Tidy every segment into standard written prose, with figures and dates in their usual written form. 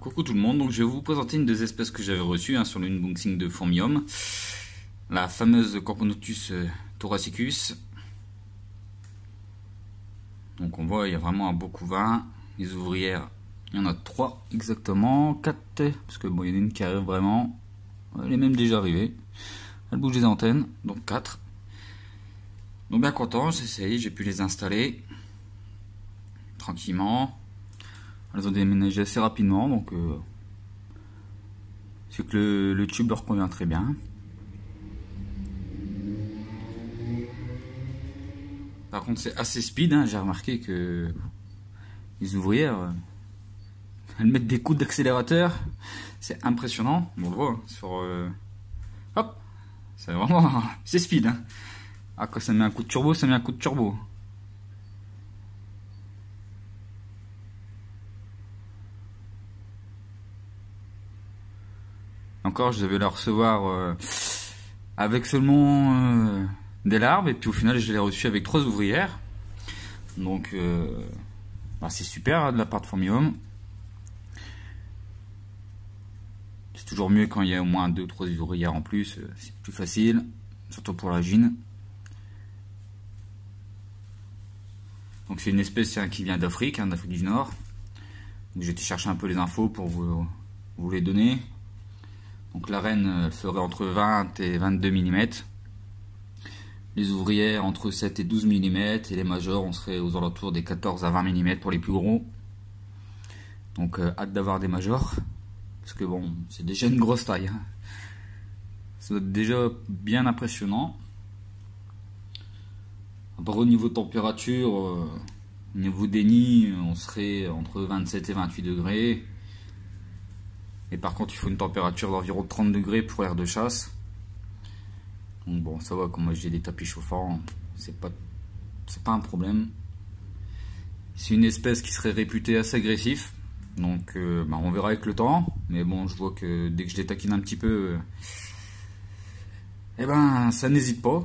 Coucou tout le monde, donc je vais vous présenter une des espèces que j'avais reçues sur l'unboxing de Formium, la fameuse Corponotus thoracicus. Donc on voit il y a vraiment un beau couvain, les ouvrières, il y en a 3 exactement, 4 parce que bon il y en a une qui arrive vraiment, elle est même déjà arrivée, elle bouge les antennes, donc 4. Donc bien content, j'ai pu les installer tranquillement. Elles ont déménagé assez rapidement, donc c'est que le tube leur convient très bien. Par contre c'est assez speed, hein. J'ai remarqué que les ouvrières, elles mettent des coups d'accélérateur, c'est impressionnant. Bon, on le voit sur... hop, c'est vraiment... c'est speed, hein. Ah, quand ça met un coup de turbo, ça met un coup de turbo. Encore, je devais la recevoir avec seulement des larves, et puis au final, je l'ai reçu avec 3 ouvrières. Donc, c'est super hein, de la part de Formium. C'est toujours mieux quand il y a au moins 2-3 ouvrières en plus, c'est plus facile, surtout pour la gine. Donc, c'est une espèce qui vient d'Afrique, d'Afrique du Nord. J'ai été chercher un peu les infos pour vous les donner. Donc la reine ferait entre 20 et 22 mm, les ouvrières entre 7 et 12 mm, et les majors on serait aux alentours des 14 à 20 mm pour les plus gros. Donc hâte d'avoir des majors, parce que bon, c'est déjà une grosse taille, hein. Ça doit être déjà bien impressionnant. Après au niveau température, au niveau des nids, on serait entre 27 et 28 degrés. Et par contre, il faut une température d'environ 30 degrés pour l'air de chasse. Donc bon, ça va, comme moi j'ai des tapis chauffants, c'est pas un problème. C'est une espèce qui serait réputée assez agressif. Donc on verra avec le temps. Mais bon, je vois que dès que je les taquine un petit peu, ça n'hésite pas.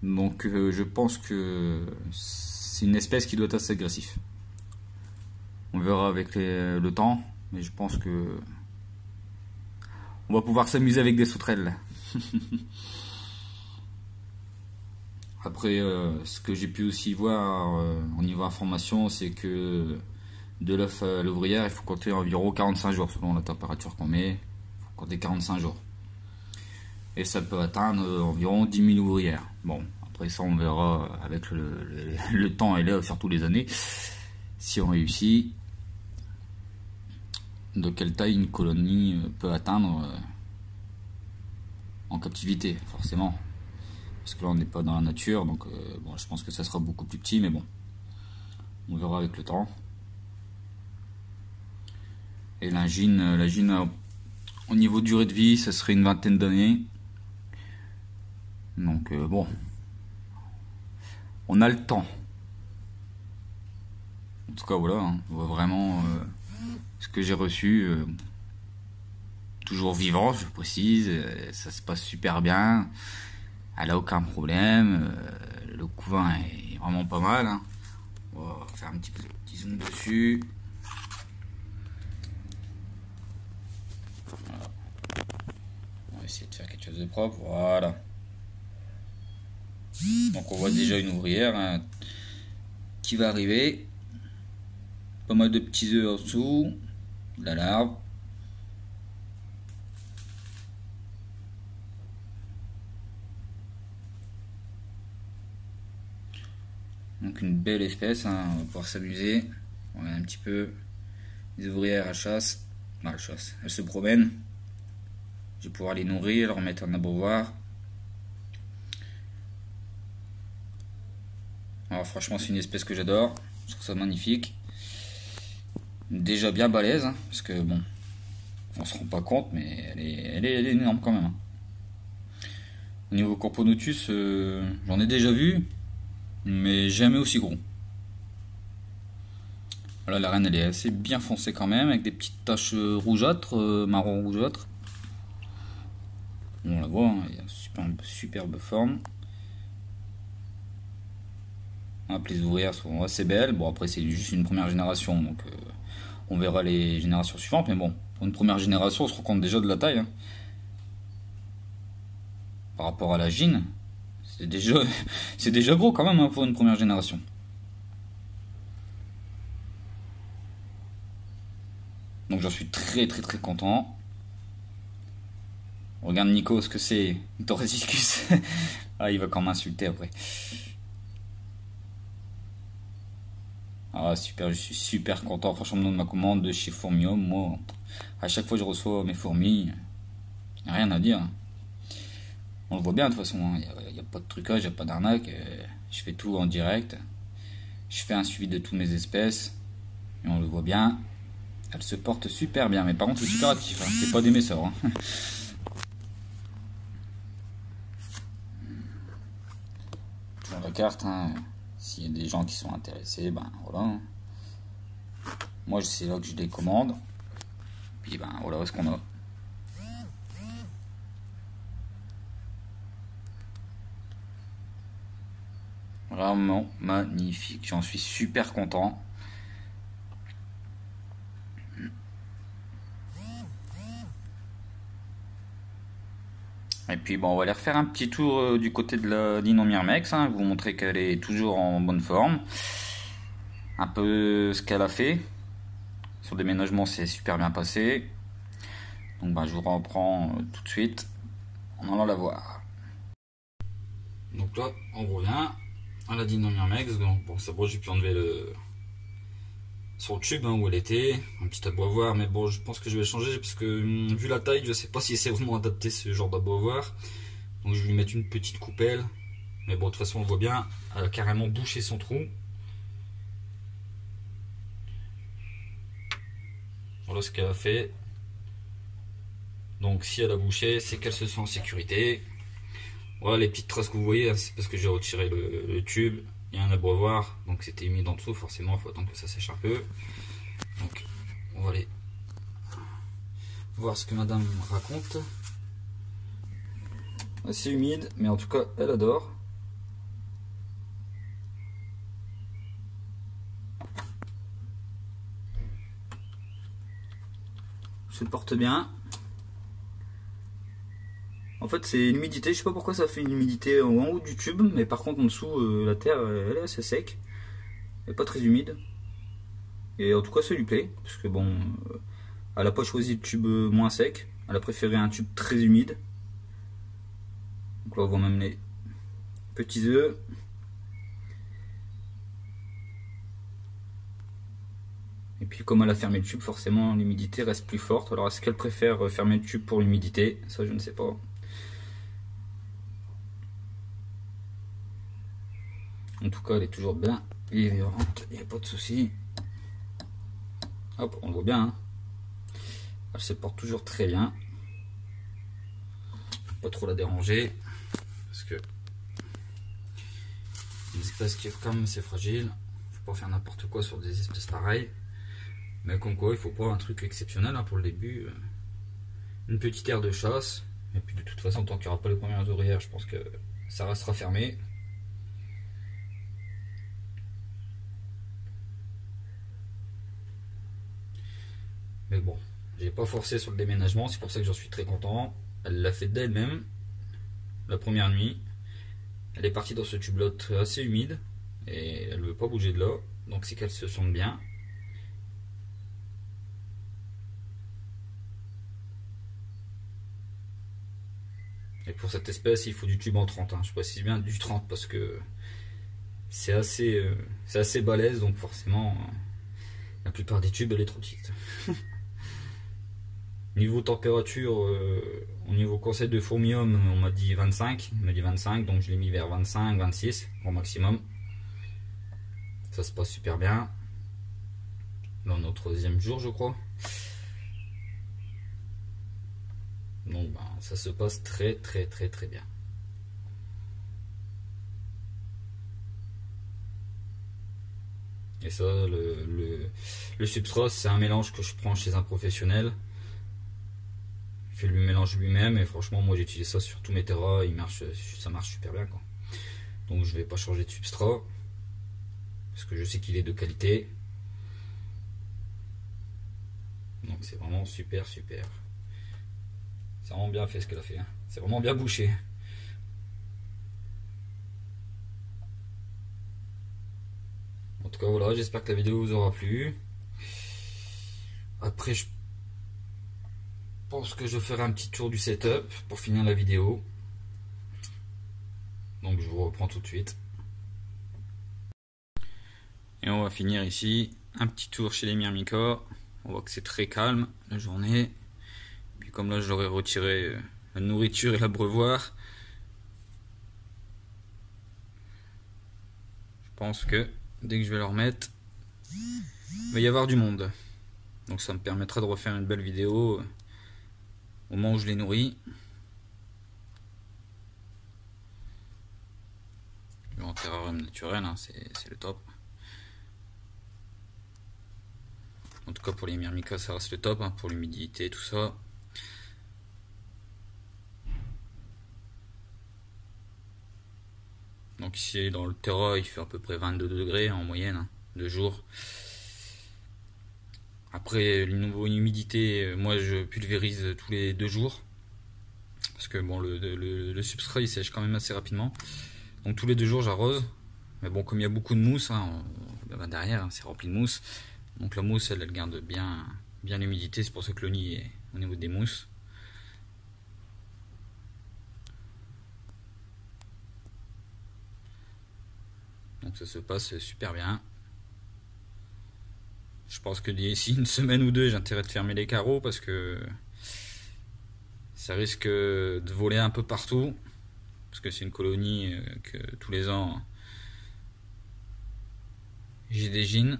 Donc je pense que c'est une espèce qui doit être assez agressif. On verra avec le temps. Mais je pense que on va pouvoir s'amuser avec des sauterelles. Après, ce que j'ai pu aussi voir au niveau information, c'est que de l'œuf à l'ouvrière, il faut compter environ 45 jours selon la température qu'on met. Il faut compter 45 jours. Et ça peut atteindre environ 10 000 ouvrières. Bon, après ça, on verra avec le temps et là, surtout les années, si on réussit. De quelle taille une colonie peut atteindre en captivité, forcément, parce que là on n'est pas dans la nature, donc je pense que ça sera beaucoup plus petit, mais bon, on verra avec le temps. Et la gine au niveau durée de vie, ça serait une vingtaine d'années, donc bon, on a le temps. En tout cas voilà, hein, on voit vraiment ce que j'ai reçu, toujours vivant, je précise, ça se passe super bien, elle a aucun problème, le couvain est vraiment pas mal, hein. On va faire un petit zoom dessus. Voilà. On va essayer de faire quelque chose de propre, voilà. Donc on voit déjà une ouvrière hein, qui va arriver, pas mal de petits œufs en dessous, de la larve. Donc une belle espèce, hein, on va pouvoir s'amuser. On regarde un petit peu les ouvrières à chasse. Elles se promènent. Je vais pouvoir les nourrir, leur mettre un abreuvoir. Alors franchement c'est une espèce que j'adore, je trouve ça magnifique. Déjà bien balèze, hein, parce que bon, on se rend pas compte, mais elle est énorme quand même, hein. Au niveau Corponotus, j'en ai déjà vu, mais jamais aussi gros. Voilà, la reine elle est assez bien foncée quand même, avec des petites taches rougeâtres, marron rougeâtre. On la voit, hein, il y a une superbe forme. Hop, les ouvrières sont assez belles. Bon après c'est juste une première génération, donc On verra les générations suivantes, mais bon, pour une première génération, on se rend compte déjà de la taille. Hein. Par rapport à la Gine, c'est déjà gros quand même hein, pour une première génération. Donc j'en suis très content. Regarde Nico ce que c'est, Torresicus. Ah, il va quand même m'insulter après. Ah super, je suis super content franchement de ma commande de chez Fourmium. Moi, à chaque fois que je reçois mes fourmis, rien à dire. On le voit bien de toute façon, il n'y a pas de trucage, il n'y a pas d'arnaque. Je fais tout en direct. Je fais un suivi de toutes mes espèces. Et on le voit bien. Elle se porte super bien, mais par contre c'est super actif, hein. C'est pas des messeurs. Hein. Toujours la carte, hein. S'il y a des gens qui sont intéressés, ben voilà. Moi c'est là que je les commande. Puis ben voilà ce qu'on a. Vraiment magnifique, j'en suis super content. Et puis bon, on va aller refaire un petit tour du côté de la Dinomyrmex, hein, vous montrer qu'elle est toujours en bonne forme. Un peu ce qu'elle a fait. Son déménagement s'est super bien passé. Donc bah, je vous reprends tout de suite en allant la voir. Donc là, on revient à la Dinomyrmex. Donc bon, c'est bon, j'ai pu enlever sur le tube hein, où elle était, un petit abreuvoir, mais bon je pense que je vais changer parce que vu la taille je sais pas si c'est vraiment adapté ce genre d'abreuvoir, donc je vais lui mettre une petite coupelle, mais bon de toute façon on voit bien, elle a carrément bouché son trou. Voilà ce qu'elle a fait, donc si elle a bouché c'est qu'elle se sent en sécurité. Voilà les petites traces que vous voyez, c'est parce que j'ai retiré le tube. Il y a un abreuvoir, donc c'était humide en dessous, forcément il faut attendre que ça sèche un peu. Donc on va aller voir ce que madame raconte. Assez humide, mais en tout cas elle adore. Se porte bien. En fait c'est l'humidité, je sais pas pourquoi ça fait une humidité en haut du tube, mais par contre en dessous la terre elle est assez sec. Elle est pas très humide. Et en tout cas ça lui plaît, parce que bon, elle a pas choisi le tube moins sec, elle a préféré un tube très humide. Donc là on voit même les petits œufs. Et puis comme elle a fermé le tube, forcément l'humidité reste plus forte. Alors est-ce qu'elle préfère fermer le tube pour l'humidité? Ça je ne sais pas. En tout cas elle est toujours bien vivante, il n'y a pas de souci. Hop, on le voit bien. Hein. Elle se porte toujours très bien. Pas trop la déranger. Parce que une espèce qui est quand même assez fragile. Faut pas faire n'importe quoi sur des espèces pareilles. Mais comme quoi, il faut pas un truc exceptionnel hein, pour le début. Une petite aire de chasse. Et puis de toute façon, tant qu'il n'y aura pas les premières ouvrières, je pense que ça restera fermé. Mais bon, j'ai pas forcé sur le déménagement, c'est pour ça que j'en suis très content. Elle l'a fait d'elle-même, la première nuit. Elle est partie dans ce tubelote assez humide, et elle veut pas bouger de là, donc c'est qu'elle se sente bien. Et pour cette espèce, il faut du tube en 30, hein. Je précise bien du 30 parce que c'est assez balèze, donc forcément, la plupart des tubes, elle est trop petite. Niveau température, au niveau conseil de Fourmium, on m'a dit 25, donc je l'ai mis vers 25, 26 au maximum. Ça se passe super bien. Dans notre troisième jour, je crois. Donc ben, ça se passe très bien. Et ça, le substrat, c'est un mélange que je prends chez un professionnel. Il fait le mélange lui-même et franchement, moi j'utilise ça sur tous mes terras, ça marche super bien quoi. Donc je vais pas changer de substrat parce que je sais qu'il est de qualité. Donc c'est vraiment super. C'est vraiment bien fait ce qu'elle a fait, hein. C'est vraiment bien bouché. En tout cas voilà, j'espère que la vidéo vous aura plu. Après je pense que je ferai un petit tour du setup pour finir la vidéo. Donc je vous reprends tout de suite. Et on va finir ici, un petit tour chez les Myrmica. On voit que c'est très calme la journée. Puis comme là je leur ai retiré la nourriture et l'abreuvoir, je pense que dès que je vais leur mettre, il va y avoir du monde. Donc ça me permettra de refaire une belle vidéo au moment où je les nourris. En terrarium naturel, hein, c'est le top. En tout cas pour les Myrmica ça reste le top, hein, pour l'humidité tout ça. Donc ici dans le terrain il fait à peu près 22 degrés en moyenne, hein, de jour. Après le niveau humidité, moi je pulvérise tous les 2 jours. Parce que bon le substrat il sèche quand même assez rapidement. Donc tous les 2 jours j'arrose. Mais bon comme il y a beaucoup de mousse, hein, derrière hein, c'est rempli de mousse. Donc la mousse elle garde bien l'humidité, c'est pour ça que le nid est au niveau des mousses. Donc ça se passe super bien. Je pense que d'ici une semaine ou deux j'ai intérêt de fermer les carreaux parce que ça risque de voler un peu partout. Parce que c'est une colonie que tous les ans j'ai des gines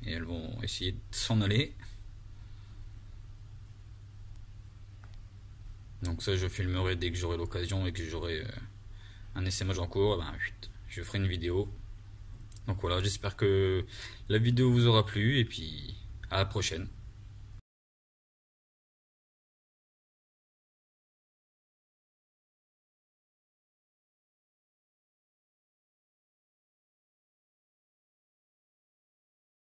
et elles vont essayer de s'en aller. Donc ça je filmerai dès que j'aurai l'occasion et que j'aurai un essaimage en cours, ben, je ferai une vidéo. Donc voilà, j'espère que la vidéo vous aura plu et puis à la prochaine.